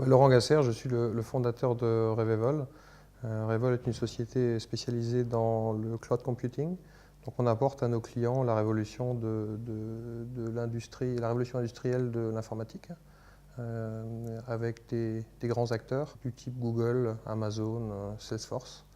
Laurent Gasser, je suis le fondateur de Revevol. Revevol est une société spécialisée dans le cloud computing. Donc on apporte à nos clients la révolution de l'industrie, la révolution industrielle de l'informatique, avec des grands acteurs du type Google, Amazon, Salesforce,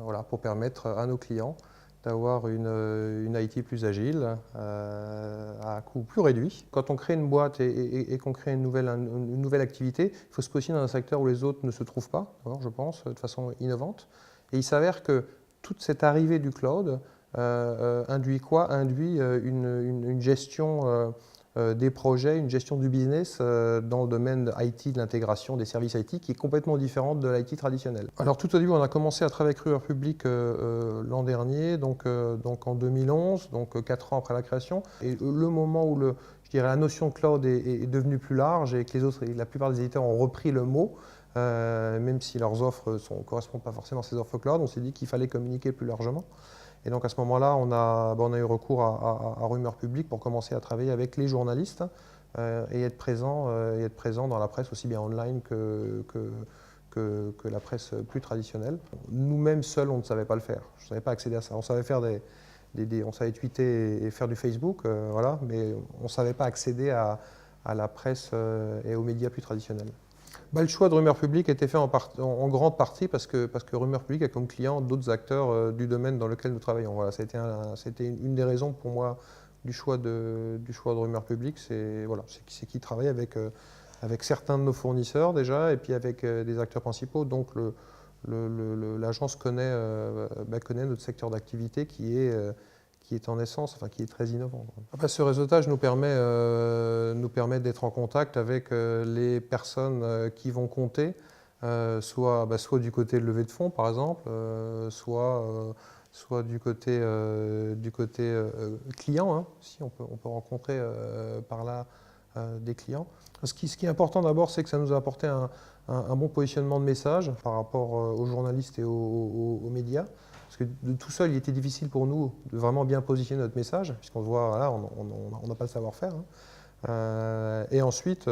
voilà, pour permettre à nos clients d'avoir une IT plus agile, à coût plus réduit. Quand on crée une boîte et qu'on crée une nouvelle activité, il faut se positionner dans un secteur où les autres ne se trouvent pas, je pense, de façon innovante. Et il s'avère que toute cette arrivée du cloud induit quoi? Induit une gestion des projets, une gestion du business dans le domaine de IT, de l'intégration des services IT, qui est complètement différente de l'IT traditionnelle. Alors tout au début, on a commencé à travailler avec Rumeur Public l'an dernier, donc en 2011, donc 4 ans après la création. Et le moment où je dirais, la notion de cloud est devenue plus large et que la plupart des éditeurs ont repris le mot, même si leurs offres ne correspondent pas forcément à ces offres cloud, on s'est dit qu'il fallait communiquer plus largement. Et donc à ce moment-là, on a eu recours à Rumeur Public pour commencer à travailler avec les journalistes et être présent dans la presse aussi bien online que la presse plus traditionnelle. Nous-mêmes seuls, on ne savait pas le faire. Je ne savais pas accéder à ça. On savait faire on savait tweeter et faire du Facebook, voilà, mais on ne savait pas accéder à la presse et aux médias plus traditionnels. Le choix de Rumeur Public était fait en grande partie parce que Rumeur Public a comme client d'autres acteurs du domaine dans lequel nous travaillons. Voilà, c'était une des raisons pour moi du choix de Rumeur Public, c'est qu'ils travaillent avec certains de nos fournisseurs déjà et puis avec des acteurs principaux. Donc l'agence connaît notre secteur d'activité qui est en essence, qui est très innovant. Après, ce réseautage nous permet d'être en contact avec les personnes qui vont compter, soit du côté de levée de fonds, par exemple, soit du côté client, hein. Si on peut rencontrer par là des clients. Ce qui est important d'abord, c'est que ça nous a apporté un bon positionnement de message par rapport aux journalistes et aux médias. Parce que de tout seul, il était difficile pour nous de vraiment bien positionner notre message, puisqu'on se voit, voilà, on n'a pas le savoir-faire. Hein. Et ensuite,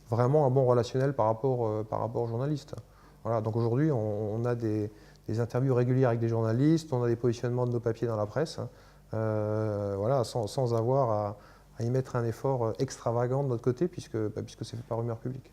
vraiment un bon relationnel par rapport aux journalistes. Voilà, donc aujourd'hui, on a des interviews régulières avec des journalistes, on a des positionnements de nos papiers dans la presse, voilà, sans avoir à y mettre un effort extravagant de notre côté, puisque c'est fait par Rumeur Public.